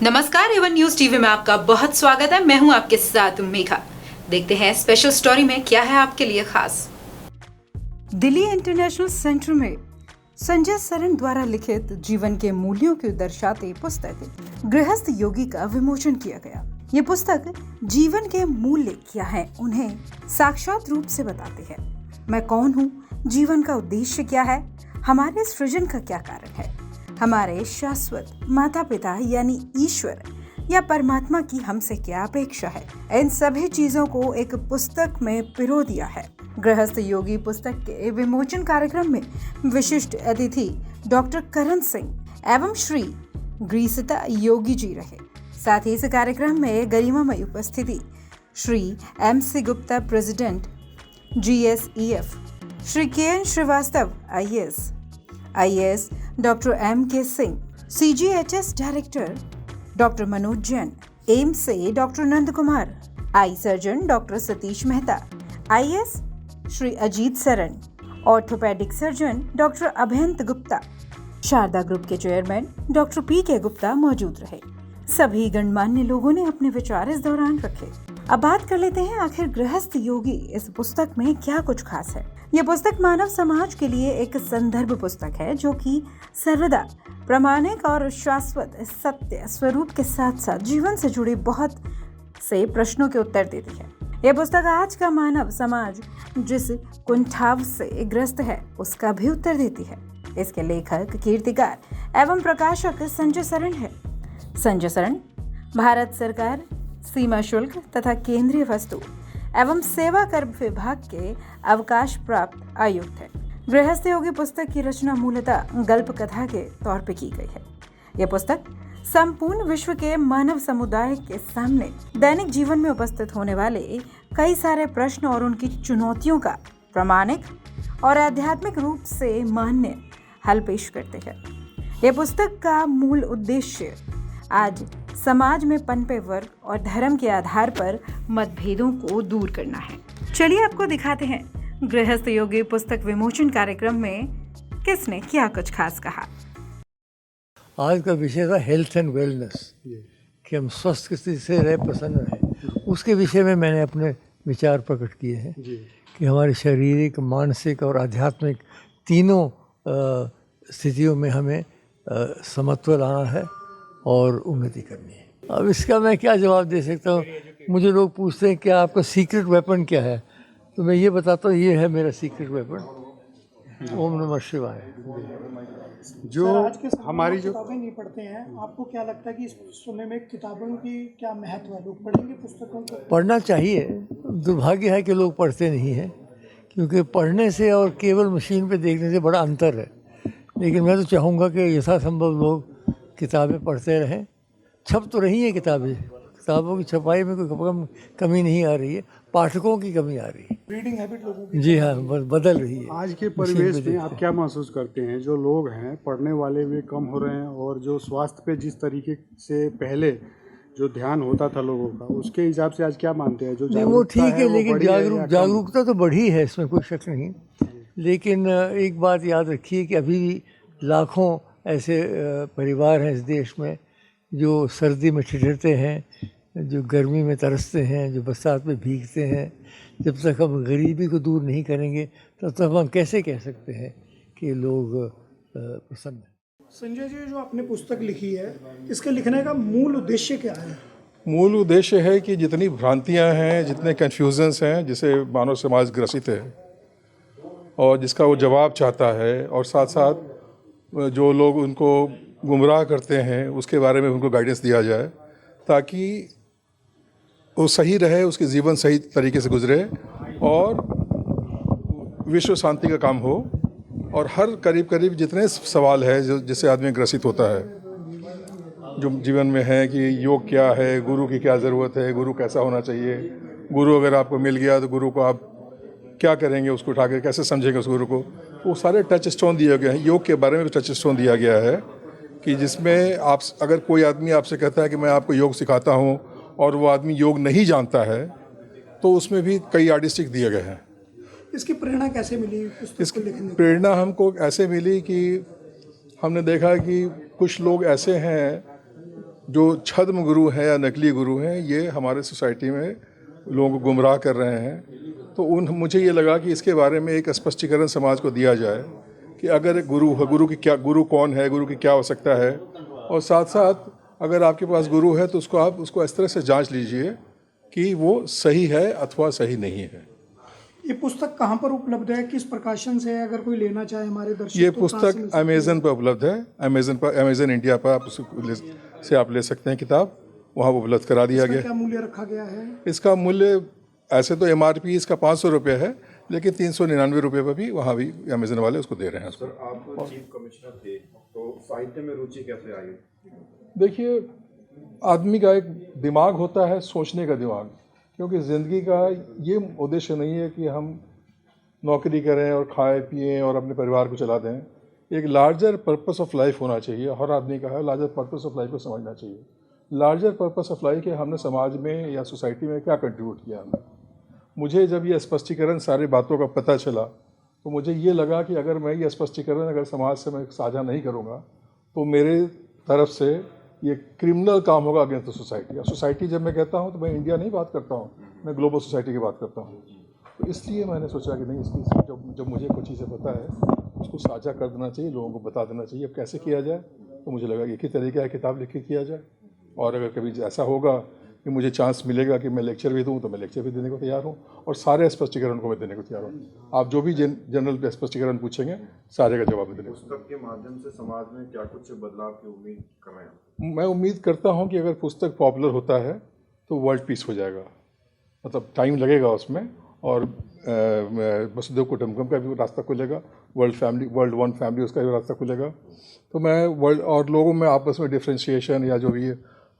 नमस्कार, Avon news TV में आपका बहुत स्वागत है। मैं हूं आपके साथ मेघा। देखते हैं स्पेशल स्टोरी में क्या है आपके लिए खास। दिल्ली इंटरनेशनल सेंटर में संजय सरन द्वारा लिखित जीवन के मूल्यों को दर्शाती पुस्तक गृहस्थ योगी का विमोचन किया गया। ये पुस्तक जीवन के मूल्य क्या हैं, उन्हें साक्षात रूप से बताती है। मैं कौन हूँ, जीवन का उद्देश्य क्या है, हमारे सृजन का क्या कारण है, हमारे शाश्वत माता पिता यानी ईश्वर या परमात्मा की हमसे क्या अपेक्षा है, इन सभी चीजों को एक पुस्तक में पिरो दिया है। गृहस्थ योगी पुस्तक के विमोचन कार्यक्रम में विशिष्ट अतिथि डॉक्टर करण सिंह एवं श्री ग्रीसिता योगी जी रहे। साथ ही इस कार्यक्रम में गरिमामय उपस्थिति Shri MC Gupta president GSEF, Shri KN Srivastava IAS, doctor MK Singh CGHS director, doctor Manoj Jain AIIMS से doctor Nand Kumar, eye surgeon doctor Satish Mehta IS, Shri Ajit Saran orthopaedic surgeon doctor Abhayant Gupta, Sharda group के चेयरमैन डॉक्टर PK गुप्ता मौजूद रहे। सभी गणमान्य लोगों ने अपने विचार इस दौरान रखे। अब बात कर लेते हैं आखिर गृहस्थ योगी इस पुस्तक में क्या कुछ खास है। यह पुस्तक मानव समाज के लिए एक संदर्भ पुस्तक है जो कि सर्वदा प्रामाणिक और शाश्वत सत्य स्वरूप के साथ साथ जीवन से जुड़े बहुत से प्रश्नों के उत्तर देती है। यह पुस्तक आज का मानव समाज जिस कुंठाव से ग्रस्त है उसका भी उत्तर देती है। इसके लेखक, कीर्तिकार एवं प्रकाशक संजय सरन है। संजय सरन भारत सरकार सीमा शुल्क तथा केंद्रीय वस्तु एवं सेवा कर विभाग के अवकाश प्राप्त आयुक्त है। गृहस्थ योगी पुस्तक की रचना मूलतः गल्प कथा के तौर पर की गई है। यह पुस्तक संपूर्ण विश्व के मानव समुदाय के सामने दैनिक जीवन में उपस्थित होने वाले कई सारे प्रश्न और उनकी चुनौतियों का प्रामाणिक और आध्यात्मिक रूप से मान्य हल पेश करते हैं। यह पुस्तक का मूल उद्देश्य आज समाज में पनपे वर्ग और धर्म के आधार पर मतभेदों को दूर करना है। चलिए आपको दिखाते हैं गृहस्थ योगी पुस्तक विमोचन कार्यक्रम में किसने क्या कुछ खास कहा। आज का विषय था हेल्थ एंड वेलनेस, कि हम स्वस्थ स्थिति से रहे, प्रसन्न रहे। उसके विषय में मैंने अपने विचार प्रकट किए हैं कि हमारे शारीरिक, मानसिक और आध्यात्मिक तीनों स्थितियों में हमें समत्व लाना है और उन्नति करनी है। अब इसका मैं क्या जवाब दे सकता हूँ। मुझे लोग पूछते हैं कि आपका सीक्रेट वेपन क्या है, तो मैं ये बताता हूँ, ये है मेरा सीक्रेट वेपन, ओम नमः शिवाय। जो हमारी जो किताबें नहीं पढ़ते हैं, आपको क्या लगता है कि इस समय में किताबों की क्या महत्व है? लोग पढ़ेंगे पुस्तकों को? पढ़ना चाहिए। दुर्भाग्य है कि लोग पढ़ते नहीं हैं, क्योंकि पढ़ने से और केवल मशीन पे देखने से बड़ा अंतर है। लेकिन मैं तो चाहूँगा कि यथासंभव लोग किताबें पढ़ते रहें। छप तो रही है किताबें, किताबों की छपाई में कोई कमी नहीं आ रही है, पाठकों की कमी आ रही है। रीडिंग हैबिट लोगों की जी हाँ, बदल रही है। आज के परिवेश में आप क्या महसूस करते हैं? जो लोग हैं पढ़ने वाले भी कम हो रहे हैं, और जो स्वास्थ्य पे जिस तरीके से पहले जो ध्यान होता था लोगों का, उसके हिसाब से आज क्या मानते हैं? जो वो ठीक है, लेकिन जागरूकता तो बढ़ी है, इसमें कोई शक नहीं। लेकिन एक बात याद रखिए कि अभी भी लाखों ऐसे परिवार हैं इस देश में जो सर्दी में ठिठुरते हैं, जो गर्मी में तरसते हैं, जो बरसात में भीगते हैं। जब तक हम गरीबी को दूर नहीं करेंगे तब तक हम कैसे कह सकते हैं कि लोग प्रसन्न हैं। संजय जी, जो आपने पुस्तक लिखी है, इसके लिखने का मूल उद्देश्य क्या है? मूल उद्देश्य है कि जितनी भ्रांतियां हैं, जितने कन्फ्यूजन्स हैं, जिसे मानव समाज ग्रसित है और जिसका वो जवाब चाहता है, और साथ साथ जो लोग उनको गुमराह करते हैं उसके बारे में उनको गाइडेंस दिया जाए, ताकि वो सही रहे, उसके जीवन सही तरीके से गुजरे और विश्व शांति का काम हो। और हर करीब जितने सवाल है जिससे आदमी ग्रसित होता है जो जीवन में है, कि योग क्या है, गुरु की क्या ज़रूरत है, गुरु कैसा होना चाहिए, गुरु अगर आपको मिल गया तो गुरु को आप क्या करेंगे, उसको उठा कर कैसे समझेंगे उस गुरु को, वो सारे टच स्टोन दिए गए हैं। योग के बारे में भी टच स्टोन दिया गया है कि जिसमें आप, अगर कोई आदमी आपसे कहता है कि मैं आपको योग सिखाता हूँ और वो आदमी योग नहीं जानता है, तो उसमें भी कई आर्टिस्टिक दिए गए हैं। इसकी प्रेरणा कैसे मिली? इसकी प्रेरणा हमको ऐसे मिली कि हमने देखा कि कुछ लोग ऐसे हैं जो छद्म गुरु हैं या नकली गुरु हैं ये हमारे सोसाइटी में लोगों को गुमराह कर रहे हैं। तो मुझे ये लगा कि इसके बारे में एक स्पष्टीकरण समाज को दिया जाए कि अगर गुरु कौन है, गुरु की क्या आवश्यकता है, और साथ साथ अगर आपके पास गुरु है तो उसको इस तरह से जांच लीजिए कि वो सही है अथवा सही नहीं है। ये पुस्तक कहाँ पर उपलब्ध है, किस प्रकाशन से है, अगर कोई लेना चाहे हमारे दर्शक? ये तो पुस्तक अमेज़न पर उपलब्ध है। अमेज़न इंडिया पर आप ले सकते हैं किताब, वहाँ उपलब्ध करा दिया गया। क्या मूल्य रखा गया है? इसका मूल्य ऐसे तो MRP इसका 500 रुपये है, लेकिन 399 रुपये पर भी वहाँ भी अमेज़न वाले उसको दे रहे हैं। सर, आप चीफ कमिश्नर थे तो साहित्य में रुचि कैसे आई? देखिए, आदमी का एक दिमाग होता है, सोचने का दिमाग, क्योंकि ज़िंदगी का ये उद्देश्य नहीं है कि हम नौकरी करें और खाएं पिएं और अपने परिवार को चला दें। एक लार्जर पर्पस ऑफ लाइफ होना चाहिए, हर आदमी का है। लार्जर पर्पस ऑफ लाइफ को समझना चाहिए। लार्जर पर्पस ऑफ लाइफ है हमने समाज में या सोसाइटी में क्या कंट्रीब्यूट किया हमने। मुझे जब ये स्पष्टीकरण सारी बातों का पता चला तो मुझे ये लगा कि अगर मैं ये स्पष्टीकरण अगर समाज से मैं साझा नहीं करूँगा तो मेरे तरफ से ये क्रिमिनल काम होगा अगेंस्ट द सोसाइटी। और सोसाइटी जब मैं कहता हूँ तो मैं इंडिया नहीं बात करता हूँ, मैं ग्लोबल सोसाइटी की बात करता हूँ। तो इसलिए मैंने सोचा कि नहीं, इसकी जब मुझे कुछ चीज़ें पता है उसको साझा कर देना चाहिए, लोगों को बता देना चाहिए। अब कैसे किया जाए, तो मुझे लगा एक ही तरीका है, किताब लिख के किया जाए। और अगर कभी ऐसा होगा कि मुझे चांस मिलेगा कि मैं लेक्चर भी दूँ तो मैं लेक्चर भी देने को तैयार हूँ, और सारे स्पष्टीकरण को मैं देने को तैयार हूँ। आप जो भी जनरल स्पष्टीकरण पूछेंगे सारे का जवाब मैं देने को। पुस्तक के माध्यम से समाज में क्या कुछ बदलाव की उम्मीद कर रहे हैं? मैं उम्मीद करता हूँ कि अगर पुस्तक पॉपुलर होता है तो वर्ल्ड पीस हो जाएगा। मतलब टाइम लगेगा उसमें, और वसुदेव कुटुंबकम का भी रास्ता खुलेगा, वर्ल्ड वन फैमिली उसका भी रास्ता खुलेगा। तो मैं वर्ल्ड और लोगों में आपस में डिफ्रेंशिएशन या जो भी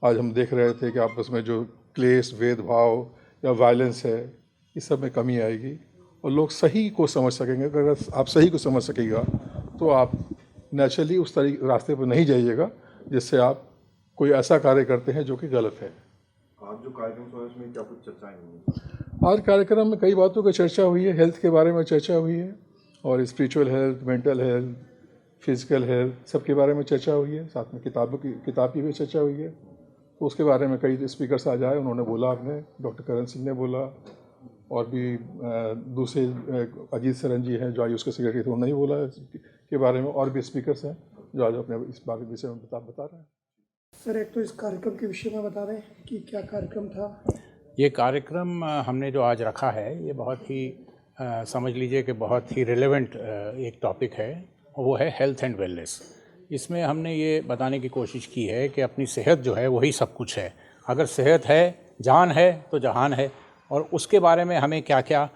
आज हम देख रहे थे कि आपस में जो क्लेश, भेदभाव या वायलेंस है, इस सब में कमी आएगी और लोग सही को समझ सकेंगे। अगर आप सही को समझ सकेगा तो आप नेचुरली उस रास्ते पर नहीं जाइएगा जिससे आप कोई ऐसा कार्य करते हैं जो कि गलत है। आज जो कार्यक्रम हुआ उसमें क्या कुछ चर्चाएं हुई? आज कार्यक्रम में कई बातों की चर्चा हुई है। हेल्थ के बारे में चर्चा हुई है, और spiritual health, mental health, physical health, सब के बारे में चर्चा हुई है। साथ में किताब की भी चर्चा हुई है। तो उसके बारे में कई स्पीकर्स आज आए, उन्होंने बोला, आपने डॉक्टर करण सिंह ने बोला, और भी दूसरे अजीत सरन जी हैं जो आयुष के सेक्रेटरी थे, उन्होंने बोला के बारे में, और भी स्पीकर्स हैं जो आज अपने इस बारे विषय में बता रहे हैं। सर, एक तो इस कार्यक्रम के विषय में बता दें कि क्या कार्यक्रम था? ये कार्यक्रम हमने जो आज रखा है ये बहुत ही समझ लीजिए कि बहुत ही रिलेवेंट एक टॉपिक है, वो है हेल्थ एंड वेलनेस। इसमें हमने ये बताने की कोशिश की है कि अपनी सेहत जो है वही सब कुछ है। अगर सेहत है, जान है तो जहान है, और उसके बारे में हमें क्या क्या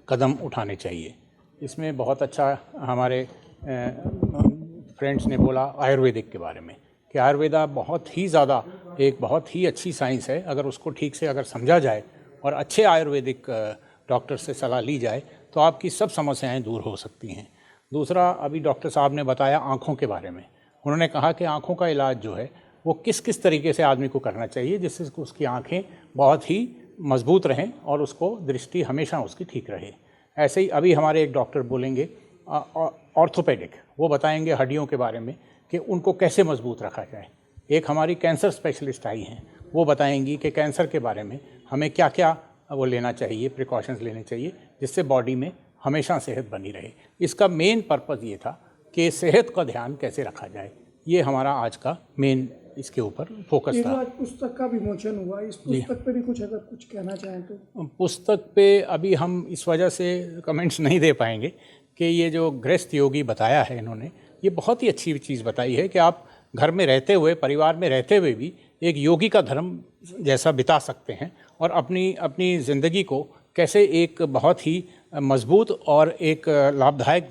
कदम उठाने चाहिए। इसमें बहुत अच्छा हमारे फ्रेंड्स ने बोला आयुर्वेदिक के बारे में कि आयुर्वेदा बहुत ही ज़्यादा एक बहुत ही अच्छी साइंस है। अगर उसको ठीक से अगर समझा जाए और अच्छे आयुर्वेदिक डॉक्टर से सलाह ली जाए तो आपकी सब समस्याएं दूर हो सकती हैं। दूसरा, अभी डॉक्टर साहब ने बताया आँखों के बारे में। उन्होंने कहा कि आँखों का इलाज जो है वो किस किस तरीके से आदमी को करना चाहिए जिससे उसकी आँखें बहुत ही मजबूत रहें और उसको दृष्टि हमेशा उसकी ठीक रहे। ऐसे ही अभी हमारे एक डॉक्टर बोलेंगे ऑर्थोपेडिक, वो बताएंगे हड्डियों के बारे में कि उनको कैसे मजबूत रखा जाए। एक हमारी कैंसर स्पेशलिस्ट आई हैं, वो बताएंगी कि कैंसर के बारे में हमें क्या क्या वो लेना चाहिए, प्रिकॉशंस लेने चाहिए जिससे बॉडी में हमेशा सेहत बनी रहे। इसका मेन पर्पज़ ये था कि सेहत का ध्यान कैसे रखा जाए। ये हमारा आज का मेन इसके ऊपर फोकस था। आज पुस्तक का विमोचन हुआ, इस पुस्तक पे भी कुछ अगर कुछ कहना चाहें तो? पुस्तक पे अभी हम इस वजह से कमेंट्स नहीं दे पाएंगे कि ये जो गृहस्थ योगी बताया है इन्होंने, ये बहुत ही अच्छी चीज़ बताई है कि आप घर में रहते हुए, परिवार में रहते हुए भी एक योगी का धर्म जैसा बिता सकते हैं और अपनी ज़िंदगी को कैसे एक बहुत ही मजबूत और एक लाभदायक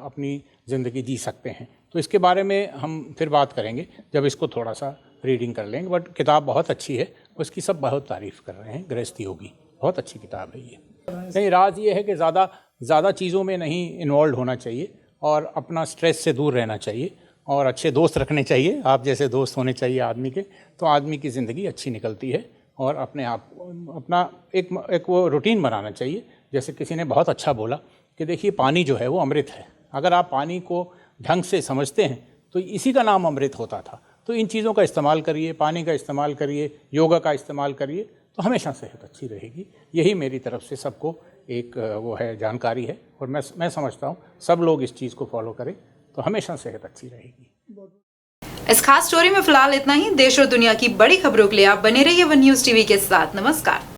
अपनी ज़िंदगी जी सकते हैं। तो इसके बारे में हम फिर बात करेंगे जब इसको थोड़ा सा रीडिंग कर लेंगे। बट किताब बहुत अच्छी है, उसकी सब बहुत तारीफ़ कर रहे हैं। गृहस्थ योगी बहुत अच्छी किताब है ये। नहीं, राज ये है कि ज़्यादा चीज़ों में नहीं इन्वॉल्व होना चाहिए और अपना स्ट्रेस से दूर रहना चाहिए और अच्छे दोस्त रखने चाहिए। आप जैसे दोस्त होने चाहिए आदमी के, तो आदमी की ज़िंदगी अच्छी निकलती है। और अपना एक वो रूटीन बनाना चाहिए। जैसे किसी ने बहुत अच्छा बोला कि देखिए पानी जो है वो अमृत है। अगर आप पानी को ढंग से समझते हैं तो इसी का नाम अमृत होता था। तो इन चीज़ों का इस्तेमाल करिए, पानी का इस्तेमाल करिए, योगा का इस्तेमाल करिए, तो हमेशा सेहत अच्छी रहेगी। यही मेरी तरफ से सबको एक वो है जानकारी है, और मैं समझता हूँ सब लोग इस चीज़ को फॉलो करें तो हमेशा सेहत अच्छी रहेगी। इस खास स्टोरी में फिलहाल इतना ही। देश और दुनिया की बड़ी खबरों के लिए आप बने रहिए वन न्यूज़ टीवी के साथ। नमस्कार।